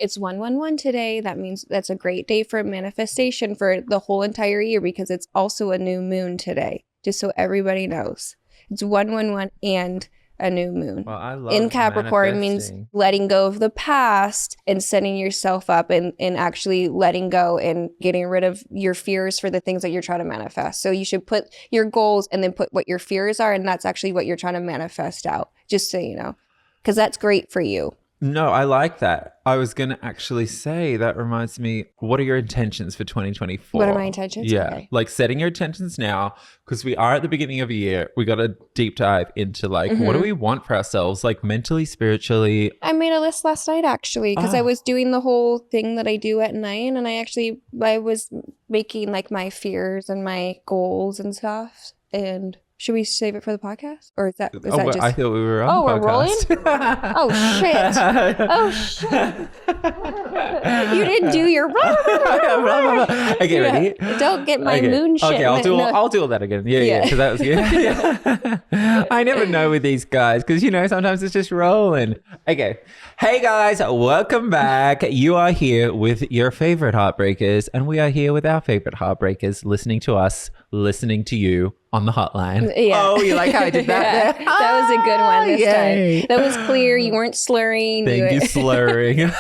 It's 111 today. That means that's a great day for manifestation for the whole entire year because it's also a new moon today. Just so everybody knows. It's 111 and a new moon. Well, I love in Capricorn means letting go of the past and setting yourself up and actually letting go and getting rid of your fears for the things that you're trying to manifest. So you should put your goals and then put what your fears are, and that's actually what you're trying to manifest out, just so you know, because that's great for you. No, I like that. I was going to actually say, that reminds me, what are your intentions for 2024? What are my intentions? Yeah, okay. like setting your intentions now, because we are at the beginning of a year. We got to deep dive into like, what do we want for ourselves, like mentally, spiritually? I made a list last night actually, because I was doing the whole thing that I do at night, and I was making like my fears and my goals and stuff. And should we save it for the podcast? Or is that just... I thought we were on the podcast. We're rolling? Oh, shit. You didn't do your... Okay, ready? Don't get my moon shit. Okay, I'll do all that again. Yeah. Because that was good. Yeah. I never know with these guys because, you know, sometimes it's just rolling. Okay. Hey, guys. Welcome back. You are here with your favorite Heartbreakers, and we are here with our favorite Heartbreakers, listening to us, listening to you on the hotline. Yeah. Oh, you like how I did that? Yeah. That was a good one this time. That was clear. You weren't slurring. Thank you, slurring.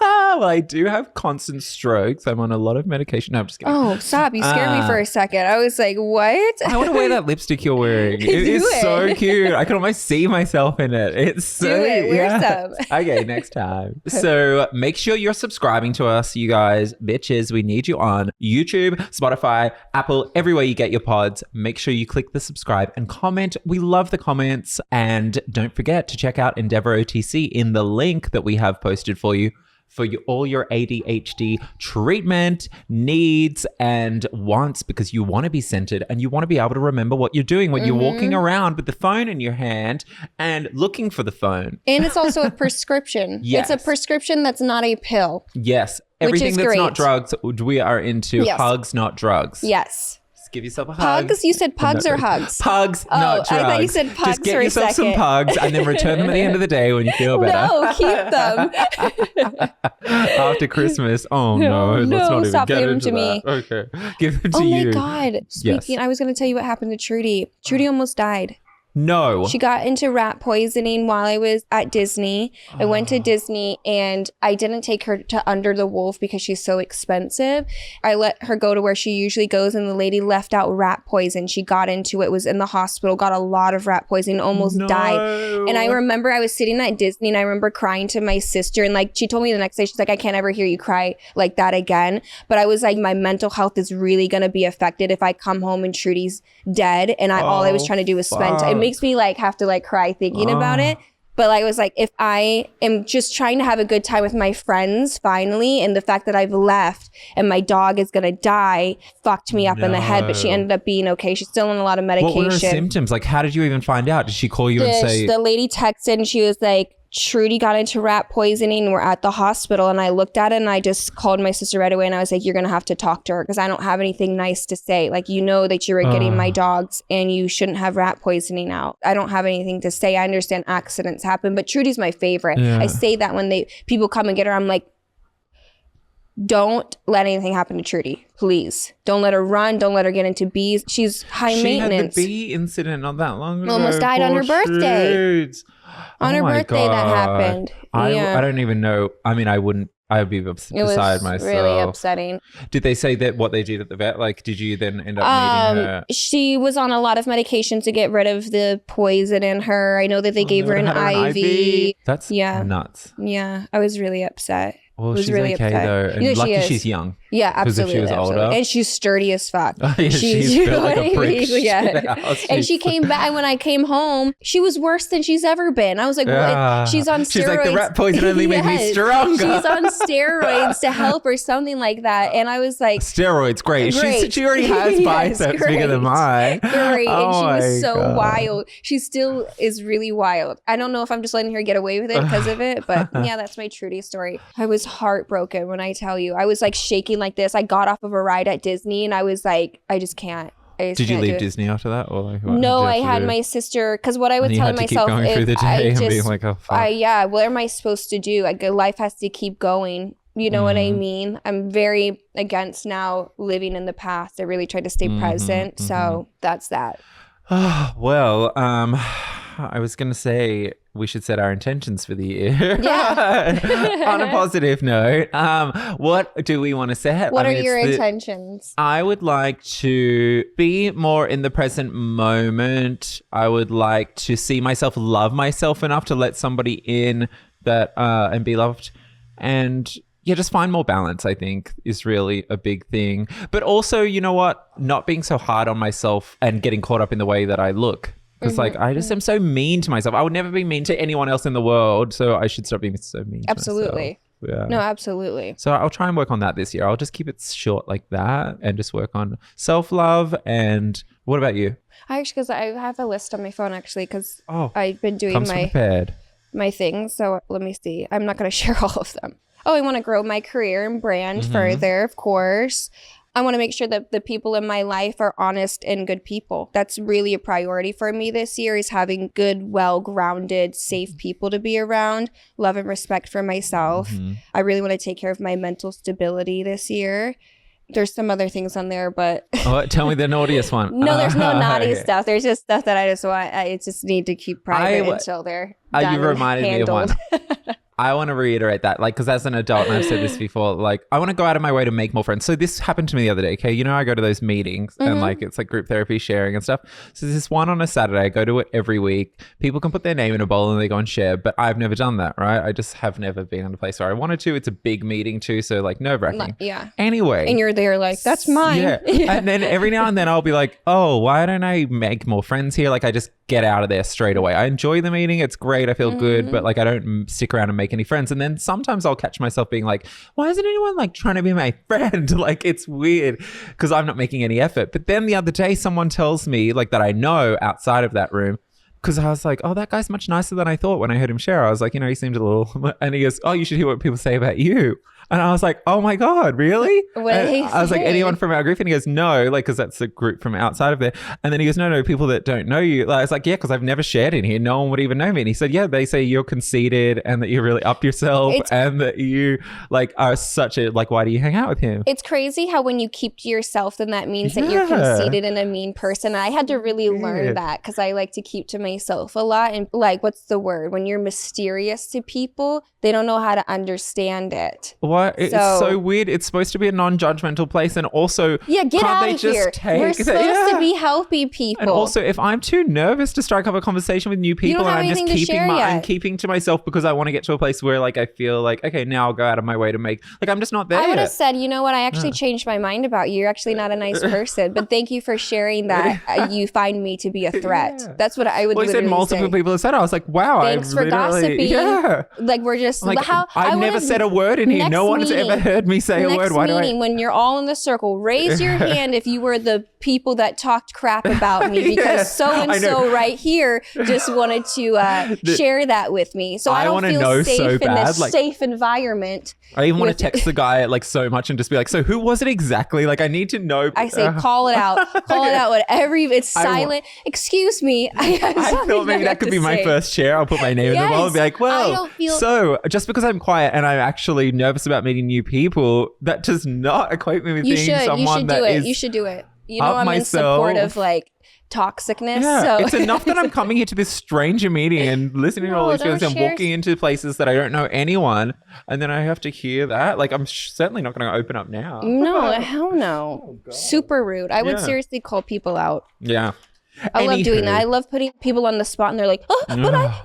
Well, I do have constant strokes. I'm on a lot of medication. No, I'm just kidding. Oh, stop. You scared me for a second. I was like, what? I want to wear that lipstick you're wearing. It is so cute. I can almost see myself in it. It's so... Do it. Wear some. Okay, next time. So make sure you're subscribing to us, you guys. Bitches, we need you on YouTube, Spotify, Apple, everywhere you get your pods. Make sure you click the subscribe and comment. We love the comments. And don't forget to check out Endeavor OTC in the link that we have posted for you. For all your ADHD treatment needs and wants, because you want to be centered and you want to be able to remember what you're doing when you're walking around with the phone in your hand and looking for the phone. And it's also a prescription. Yes. It's a prescription that's not a pill. Yes. Everything that's great. Not drugs, we are into. Yes. Hugs, not drugs. Yes. Give yourself a hug. Pugs? You said pugs or hugs? Pugs, not drugs. I thought you said pugs. Just get yourself some pugs and then return them at the end of the day when you feel better. No, keep them. After Christmas. Oh no, let's not even stop get giving into them to that. me. Okay, give them to you. Oh my God. Speaking, I was going to tell you what happened to Trudy. Trudy almost died. No. She got into rat poisoning while I was at Disney. I went to Disney and I didn't take her to Under the Wolf because she's so expensive. I let her go to where she usually goes, and the lady left out rat poison. She got into it, was in the hospital, got a lot of rat poison, almost died. And I remember I was sitting at Disney and I remember crying to my sister, and like she told me the next day, she's like, I can't ever hear you cry like that again. But I was like, my mental health is really going to be affected if I come home and Trudy's dead. And all I was trying to do was spend time. It makes me like have to like cry thinking about it. But I was like, if I am just trying to have a good time with my friends finally, and the fact that I've left and my dog is gonna die fucked me up in the head. But she ended up being okay. She's still on a lot of medication. What were her symptoms? Like, how did you even find out? Did she call you and say... The lady texted and she was like, Trudy got into rat poisoning. We're at the hospital. And I looked at it and I just called my sister right away. And I was like, you're going to have to talk to her because I don't have anything nice to say. Like, you know that you were getting my dogs and you shouldn't have rat poisoning out. I don't have anything to say. I understand accidents happen, but Trudy's my favorite. Yeah. I say that when people come and get her, I'm like, don't let anything happen to Trudy, please. Don't let her run. Don't let her get into bees. She's high maintenance. She had the bee incident not that long ago. Almost died on her birthday. On her birthday that happened. I don't even know. I mean, I would be beside myself. It was really upsetting. Did they say that what they did at the vet? Like, did you then end up meeting her? She was on a lot of medication to get rid of the poison in her. I know that they gave her an IV. That's nuts. Yeah, I was really upset. Well, she's really okay upset. Though. And you know, lucky she's young. Yeah, absolutely. Because if she was older. And she's sturdy as fuck. She's built like a brick. Yeah. And she came back. When I came home, she was worse than she's ever been. I was like, what? She's on steroids. She's like, the rat poison only made me stronger. She's on steroids to help or something like that. And I was like, steroids, great. She already has biceps bigger than mine. Great. And she was so wild. She still is really wild. I don't know if I'm just letting her get away with it because of it. But yeah, that's my Trudy story. I was heartbroken when I tell you. I was like shaking like this. I got off of a ride at Disney and I was like, I just can't. Did you leave Disney after that? Or like, what No, did I you have had to do? my sister, because what I would And you tell had to myself keep going through is the day and being like, oh, fuck. what am I supposed to do? Like, life has to keep going. You know what I mean? I'm very against now living in the past. I really try to stay present. So that's that. Well, I was going to say we should set our intentions for the year. Yeah. On a positive note, what do we want to set? What are your intentions? I would like to be more in the present moment. I would like to see myself love myself enough to let somebody in that and be loved. And yeah, just find more balance, I think, is really a big thing. But also, you know what? Not being so hard on myself and getting caught up in the way that I look. Because like, I just am so mean to myself. I would never be mean to anyone else in the world. So I should stop being so mean to Absolutely. myself. Yeah. No, absolutely. So I'll try and work on that this year. I'll just keep it short like that and just work on self-love. And what about you? Because I have a list on my phone, actually, because Oh, I've been doing comes prepared. my things. So let me see. I'm not going to share all of them. Oh, I want to grow my career and brand further, of course. I want to make sure that the people in my life are honest and good people. That's really a priority for me this year, is having good, well-grounded, safe people to be around, love and respect for myself. I really want to take care of my mental stability this year. There's some other things on there, but... Oh, tell me the naughtiest one. No, there's no naughty Okay. stuff. There's just stuff that I just need to keep private until they're done You reminded me of one. I want to reiterate that, like, because as an adult, and I've said this before, like, I want to go out of my way to make more friends. So this happened to me the other day, okay? You know, I go to those meetings and like, it's like group therapy sharing and stuff. So there's this one on a Saturday. I go to it every week. People can put their name in a bowl and they go and share, but I've never done that, right? I just have never been in a place where I wanted to. It's a big meeting too, so like nerve-wracking. Yeah. Anyway. And you're there like, that's mine. Yeah. And then every now and then I'll be like, oh, why don't I make more friends here? Like, I just get out of there straight away. I enjoy the meeting. It's great. I feel good, but like, I don't stick around and make any friends. And then sometimes I'll catch myself being like, why isn't anyone like trying to be my friend? Like, it's weird because I'm not making any effort. But then the other day, someone tells me like that I know outside of that room, because I was like, oh, that guy's much nicer than I thought when I heard him share. I was like, you know, he seemed a little, and he goes, oh, you should hear what people say about you. And I was like, oh my God, really? What did he I was like, say? anyone from our group? And he goes, no, like, because that's a group from outside of there. And then he goes, no, people that don't know you. Like, I was like, yeah, because I've never shared in here. No one would even know me. And he said, yeah, they say you're conceited and that you're really up yourself and that you like are such a, like, why do you hang out with him? It's crazy how when you keep to yourself, then that means that you're conceited and a mean person. I had to really learn that because I like to keep to myself a lot. And like, what's the word? When you're mysterious to people, they don't know how to understand it. What? It's so weird. It's supposed to be a non-judgmental place, and also get out of here. We're supposed to be healthy people. And also, if I'm too nervous to strike up a conversation with new people, and I'm just keeping to myself because I want to get to a place where like I feel like, okay, now I'll go out of my way to make, like, I'm just not there. I would have said, you know what? I actually changed my mind about you. You're actually not a nice person, but thank you for sharing that. You find me to be a threat. Yeah. That's what I would. Well, said multiple people have said. I was like, wow. Thanks for gossiping. Yeah. Like, we're just like, I've never said a word in here. No one has ever heard me say a word. Why do I? When you're all in the circle, raise your hand if you were the people that talked crap about me, because so-and-so right here just wanted to share that with me. So I don't feel safe in this safe environment. I even want to text the guy like so much and just be like, so who was it exactly? Like, I need to know. I say, call it out. Call it out. Whatever. It's silent. Excuse me. I thought maybe that could be my first share. I'll put my name in the bowl and be like, well, so just because I'm quiet and I'm actually nervous about meeting new people, that does not equate me with being someone that is. You should do it. You know, I'm in support of like toxicness. Yeah, so it's enough that I'm coming here to this stranger meeting and listening to all these feelings and walking into places that I don't know anyone, and then I have to hear that. Like, I'm certainly not going to open up now. No, hell no. Oh, super rude. I would seriously call people out. Yeah. I love doing that. I love putting people on the spot and they're like, oh, but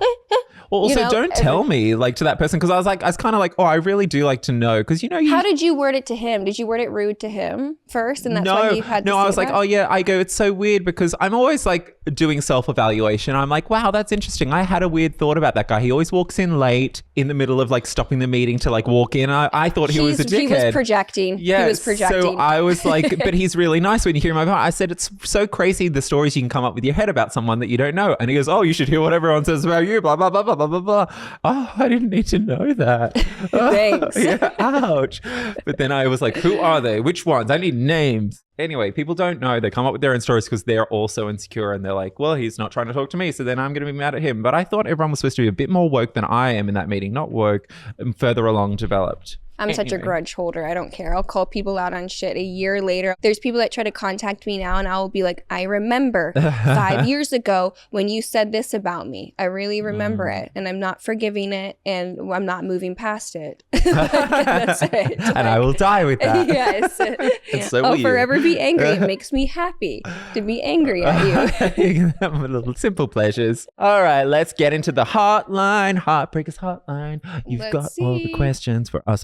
well, also, don't tell me like to that person, because I was kind of like, oh, I really do like to know, because you know. How did you word it to him? Did you word it rude to him first, and that's why you had to say I was that? like, oh yeah. I go, it's so weird because I'm always like doing self-evaluation. I'm like, wow, that's interesting. I had a weird thought about that guy. He always walks in late in the middle of like stopping the meeting to like walk in. I thought he was a dickhead. He was projecting. Yeah, he was projecting. So I was like, but he's really nice when you hear him over. I said, it's so crazy the stories you can come up with your head about someone that you don't know. And he goes, oh, you should hear what everyone says about you. Blah blah blah blah blah blah blah. Oh, I didn't need to know that. Thanks. Yeah, ouch. But then I was like, who are they? Which ones? I need names. Anyway, people don't know. They come up with their own stories because they're also insecure and they're like, well, he's not trying to talk to me, so then I'm going to be mad at him. But I thought everyone was supposed to be a bit more woke than I am in that meeting. Not woke, further along developed. I'm such a grudge holder. I don't care. I'll call people out on shit a year later. There's people that try to contact me now and I'll be like, I remember 5 years ago when you said this about me. I really remember it and I'm not forgiving it and I'm not moving past it. That's it. And I will die with that. Yes. And so I'll will you. forever be angry. It makes me happy to be angry at you. Little simple pleasures. All right, let's get into the hotline. Heartbreakers hotline. You've Let's got all the see. questions for us.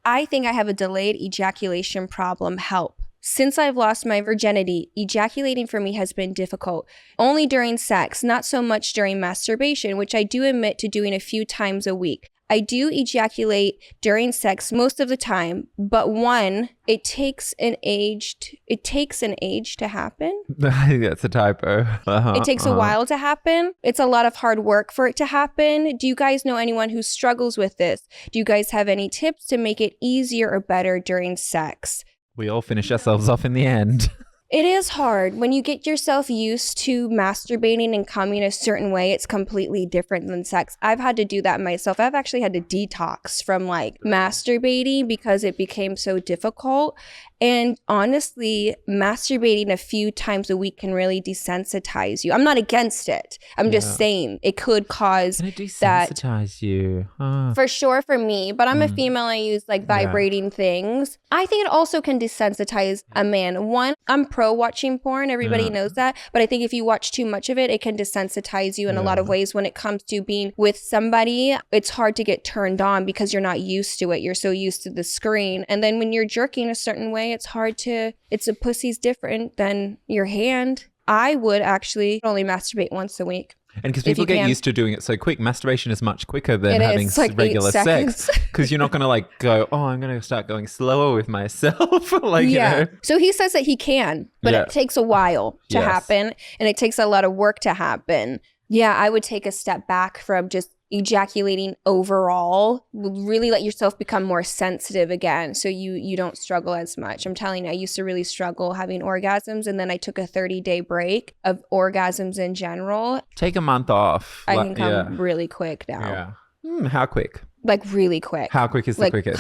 I think I have a delayed ejaculation problem. Help. Since I've lost my virginity, ejaculating for me has been difficult. Only during sex, not so much during masturbation, which I do admit to doing a few times a week. I do ejaculate during sex most of the time, but it takes an age to happen. I think that's a typo. It takes a while to happen. It's a lot of hard work for it to happen. Do you guys know anyone who struggles with this? Do you guys have any tips to make it easier or better during sex? We all finish ourselves off in the end. It is hard. When you get yourself used to masturbating and coming a certain way, it's completely different than sex. I've had to do that myself. I've actually had to detox from like masturbating because it became so difficult. And honestly, masturbating a few times a week can really desensitize you. I'm not against it. I'm just saying it could cause Can it that. desensitize you? For sure for me, but I'm a female. I use like vibrating things. I think it also can desensitize a man. One, I'm pro watching porn. Everybody knows that. But I think if you watch too much of it, it can desensitize you in a lot of ways. When it comes to being with somebody, it's hard to get turned on because you're not used to it. You're so used to the screen. And then when you're jerking a certain way, it's a pussy's different than your hand. I would actually only masturbate once a week. And because people get used to doing it so quick, masturbation is much quicker than having like regular 8 seconds. sex. Because you're not going to like go, oh, I'm going to start going slower with myself. Like, you know. So he says that he can, but it takes a while to happen and it takes a lot of work to happen. Yeah, I would take a step back from just ejaculating overall. Really let yourself become more sensitive again so you don't struggle as much. I'm telling you, I used to really struggle having orgasms and then I took a 30-day break of orgasms in general. Take a month off. I can come really quick now. Yeah. How quick? Like really quick. How quick is the quickest?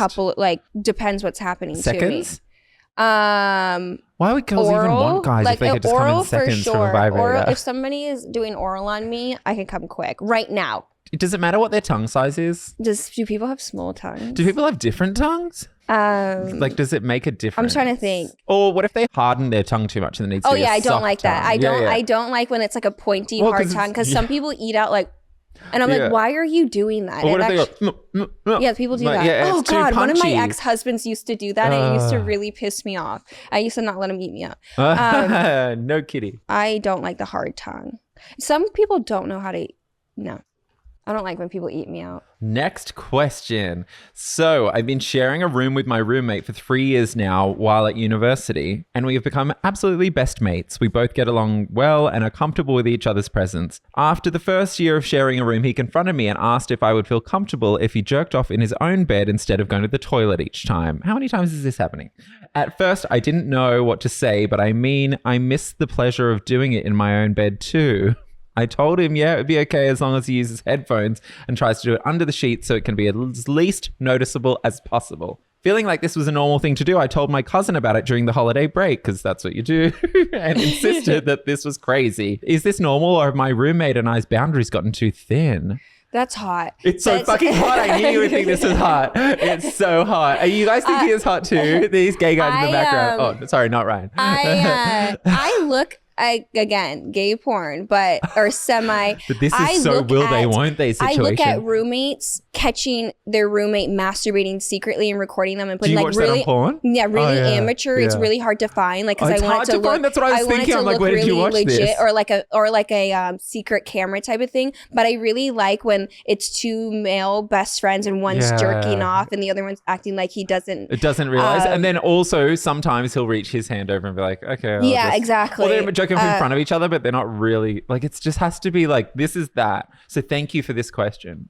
Depends what's happening Seconds? to me. Why would girls even want guys if they could just come in seconds from a vibrator? Oral, if somebody is doing oral on me, I can come quick right now. Does it matter what their tongue size is? Do people have small tongues? Do people have different tongues? Like, does it make a difference? I'm trying to think. Or what if they harden their tongue too much and it needs to be a I don't soft like that. tongue? I don't like when it's like a pointy hard tongue because some people eat out like, and I'm like, why are you doing that? Or what if they go, yeah, people do like, that. yeah, oh it's too God, one of my punchy. ex-husbands used to do that and it used to really piss me off. I used to not let him eat me up. No kitty. I don't like the hard tongue. Some people don't know how to eat. No. I don't like when people eat me out. Next question. So I've been sharing a room with my roommate for 3 years now while at university, and we have become absolutely best mates. We both get along well and are comfortable with each other's presence. After the first year of sharing a room, he confronted me and asked if I would feel comfortable if he jerked off in his own bed instead of going to the toilet each time. How many times is this happening? At first, I didn't know what to say, but I miss the pleasure of doing it in my own bed too. I told him, it would be okay as long as he uses headphones and tries to do it under the sheets so it can be as least noticeable as possible. Feeling like this was a normal thing to do, I told my cousin about it during the holiday break, because that's what you do, and insisted that this was crazy. Is this normal, or have my roommate and I's boundaries gotten too thin? That's hot. It's so fucking hot. I knew you would think this was hot. It's so hot. Are you guys thinking it's hot too? These gay guys in the background. Oh, sorry, not Ryan. I look again, gay porn, or semi. But this is so will they, won't they situation. I look at roommates catching their roommate masturbating secretly and recording them and Do putting you like watch really, that on porn? yeah, really amateur. Yeah. It's really hard to find, like, because it's I want hard it to to find. look. That's what I was thinking. I'm like, where did you watch this? Or like a secret camera type of thing. But I really like when it's two male best friends and one's jerking off and the other one's acting like he doesn't. It doesn't realize. And then also sometimes he'll reach his hand over and be like, okay. Exactly. Or they're joking in front of each other, but they're not really. Like, it just has to be like, this is that. So thank you for this question.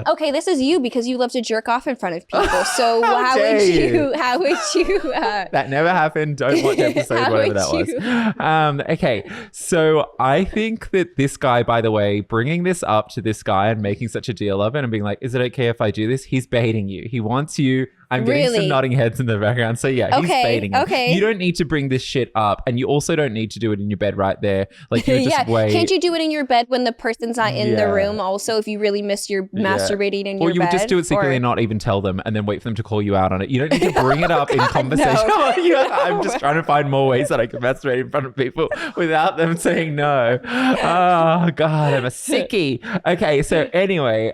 Okay, this is you because you love to jerk off in front of people. So how would you that never happened. Don't watch episode whatever that was. Okay, so I think that this guy, by the way, bringing this up to this guy and making such a deal of it and being like, is it okay if I do this? He's baiting you. He wants you. I'm getting some nodding heads in the background. So yeah, he's baiting you. Okay. You don't need to bring this shit up, and you also don't need to do it in your bed right there. Like, you just wait. Can't you do it in your bed when the person's not in the room? Also, if you really miss your masturbating in your bed, or you would just do it secretly and not even tell them, and then wait for them to call you out on it. You don't need to bring it up in conversation. I'm just trying to find more ways that I can masturbate in front of people without them saying no. Oh God, I'm a sickie. Okay, so anyway.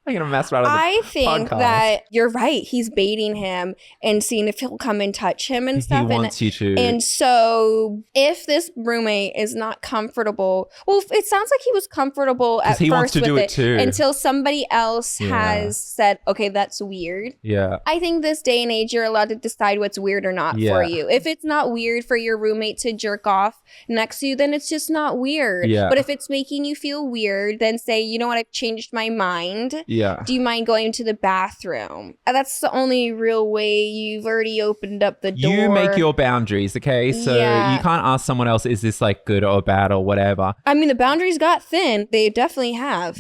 I'm gonna mess around on the I think podcast. that you're right. He's baiting him and seeing if he'll come and touch him and stuff. He wants you to. And so if this roommate is not comfortable, well, it sounds like he was comfortable at he first wants to with do it too. until somebody else has said, okay, that's weird. Yeah. I think this day and age, you're allowed to decide what's weird or not for you. If it's not weird for your roommate to jerk off next to you, then it's just not weird. Yeah. But if it's making you feel weird, then say, you know what, I've changed my mind. Yeah. Do you mind going to the bathroom? That's the only real way. You've already opened up the door. You make your boundaries, okay? So you can't ask someone else, is this like good or bad or whatever? I mean, the boundaries got thin. They definitely have.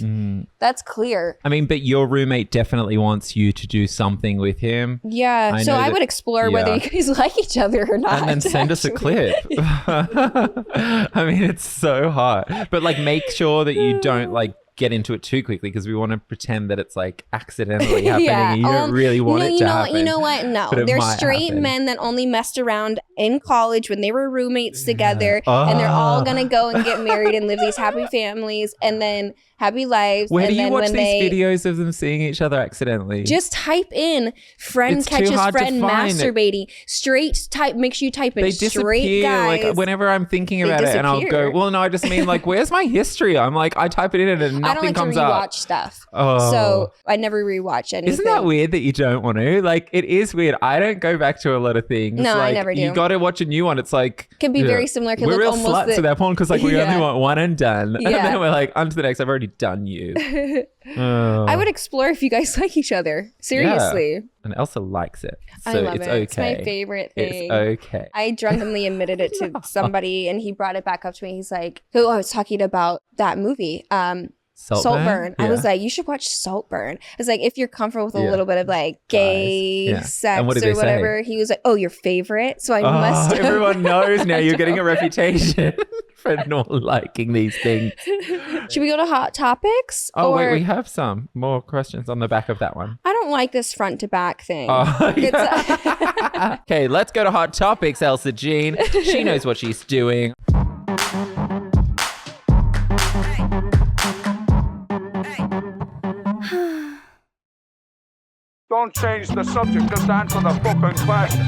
That's clear. I mean, but your roommate definitely wants you to do something with him. Yeah. I would explore whether you guys like each other or not. And then send us a clip. I mean, it's so hot. But like, make sure that you don't like get into it too quickly because we want to pretend that it's like accidentally happening. You don't really want it to happen. You know what? No, there's straight men that only messed around in college when they were roommates together, and they're all gonna go and get married and live these happy families and then happy lives. Where and do you then watch when these videos of them seeing each other accidentally? Just type in friend It's too catches hard to friend find. masturbating. Straight type makes you type in They straight disappear. guys. Like whenever I'm thinking about it, and I'll go, well, no, I just mean like, where's my history? I'm like, I type it in and nothing comes up. I don't like to rewatch stuff. Oh. So I never rewatch anything. Isn't that weird that you don't want to? Like, it is weird. I don't go back to a lot of things. No, like, I never do. You got to watch a new one. It's like can be very similar. We're real sluts to that point because like we only want one and done, and then we're like, on to the next. I've already done you. I would explore if you guys like each other. Seriously. Yeah. And Elsa likes it. So I love it's it. okay. It's my favorite thing. It's okay. I drunkenly admitted it to somebody and he brought it back up to me. He's like, oh, I was talking about that movie. Saltburn. Yeah. I was like, you should watch Saltburn. I was like, if you're comfortable with a little bit of like gay sex or whatever. He was like, oh, your favorite? So I must have. Everyone knows now you're getting a reputation for not liking these things. Should we go to Hot Topics? Oh, wait, we have some more questions on the back of that one. I don't like this front to back thing. Okay, let's go to Hot Topics, Elsa Jean. She knows what she's doing. Don't change the subject, just answer the fucking question.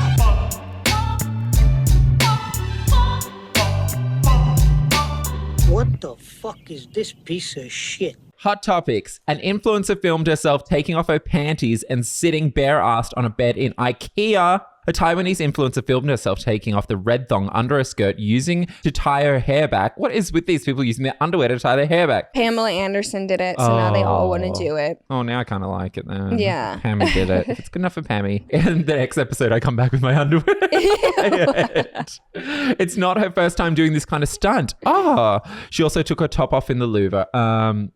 What the fuck is this piece of shit? Hot Topics. An influencer filmed herself taking off her panties and sitting bare-assed on a bed in Ikea. A Taiwanese influencer filmed herself taking off the red thong under her skirt using to tie her hair back. What is with these people using their underwear to tie their hair back? Pamela Anderson did it, so now they all want to do it. Oh, now I kind of like it then. Yeah. Pammy did it. If it's good enough for Pammy. In the next episode, I come back with my underwear. It's not her first time doing this kind of stunt. She also took her top off in the Louvre.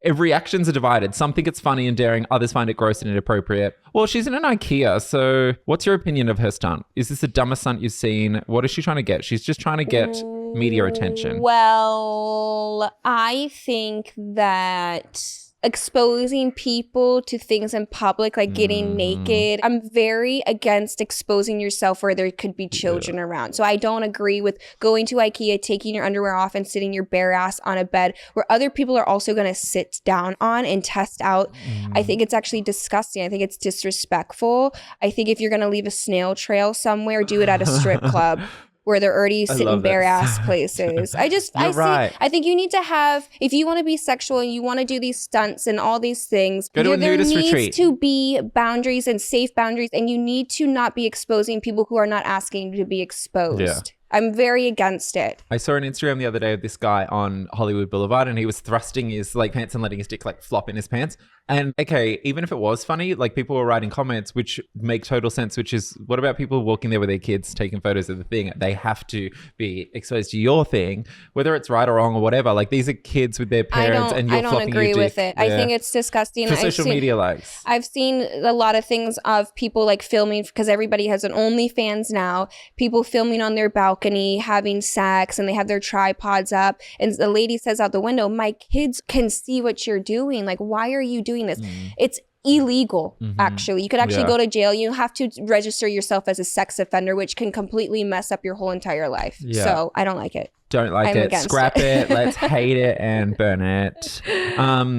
Reactions are divided. Some think it's funny and daring. Others find it gross and inappropriate. Well, she's in an Ikea, so what's your opinion of her stunt? Is this the dumbest stunt you've seen? What is she trying to get? She's just trying to get media attention. Well, I think that exposing people to things in public, like getting naked. I'm very against exposing yourself where there could be children around. So I don't agree with going to Ikea, taking your underwear off and sitting your bare ass on a bed where other people are also going to sit down on and test out. I think it's actually disgusting. I think it's disrespectful. I think if you're going to leave a snail trail somewhere, do it at a strip club. Where they're already sitting bare ass places. I think you need to have, if you want to be sexual and you want to do these stunts and all these things, go to a nudist retreat. There needs to be boundaries and safe boundaries, and you need to not be exposing people who are not asking to be exposed. Yeah. I'm very against it. I saw an Instagram the other day of this guy on Hollywood Boulevard, and he was thrusting his like pants and letting his dick like flop in his pants. And okay, even if it was funny, like people were writing comments which make total sense, which is, what about people walking there with their kids taking photos of the thing? They have to be exposed to your thing, whether it's right or wrong or whatever. Like these are kids with their parents and you're flopping your dick. I don't agree with it. Yeah. I think it's disgusting. For social media likes. I've seen a lot of things of people like filming, because everybody has an OnlyFans now, people filming on their balcony, having sex, and they have their tripods up. And the lady says out the window, my kids can see what you're doing. Like, why are you doing this? It's illegal, actually. You could actually go to jail. You have to register yourself as a sex offender, which can completely mess up your whole entire life. Yeah. So I don't like it. Don't like it. Scrap it. Let's hate it and burn it.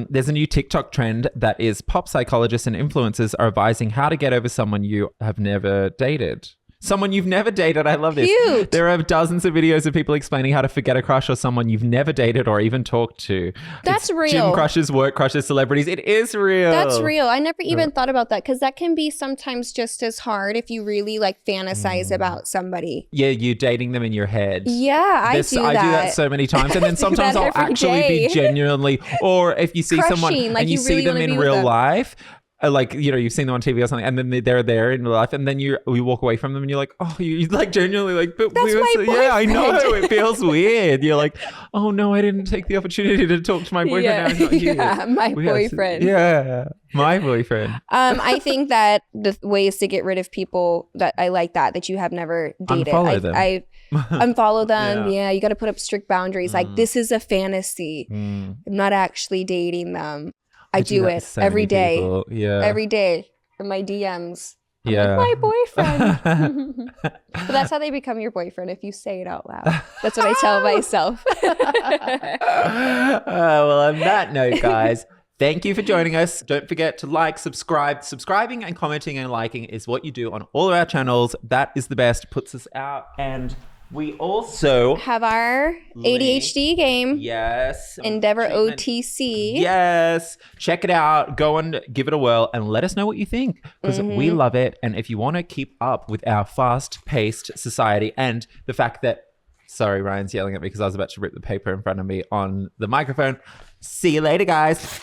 There's a new TikTok trend that is pop psychologists and influencers are advising how to get over someone you have never dated. Someone you've never dated. I love this. Cute. There are dozens of videos of people explaining how to forget a crush or someone you've never dated or even talked to. That's real. Gym crushes, work crushes, celebrities. It is real. That's real. I never even thought about that, because that can be sometimes just as hard if you really like fantasize about somebody. Yeah, you dating them in your head. Yeah, I do that so many times. And then sometimes I'll actually be genuinely, or if you see someone and you see them in real life, like, you know, you've seen them on TV or something, and then they're there in real life, and then you walk away from them and you're like, oh, you like genuinely like, but that's my boyfriend. Yeah, I know, it feels weird. You're like, oh no, I didn't take the opportunity to talk to my boyfriend. Now he's not here. Yeah, my boyfriend. My boyfriend. I think that the ways to get rid of people that I like that you have never dated. Unfollow them. I unfollow them. Yeah, you got to put up strict boundaries. Like, this is a fantasy. I'm not actually dating them. I do it every day. Every day in my DMs. I'm like, my boyfriend. But that's how they become your boyfriend, if you say it out loud. That's what I tell myself. Well, on that note, guys, thank you for joining us. Don't forget to like, subscribe. Subscribing and commenting and liking is what you do on all of our channels. That is the best. Puts us out. And we also have our ADHD game. Yes. Endeavor OTC. Yes. Check it out. Go and give it a whirl and let us know what you think, because we love it. And if you want to keep up with our fast-paced society and the fact that, sorry, Ryan's yelling at me because I was about to rip the paper in front of me on the microphone. See you later, guys.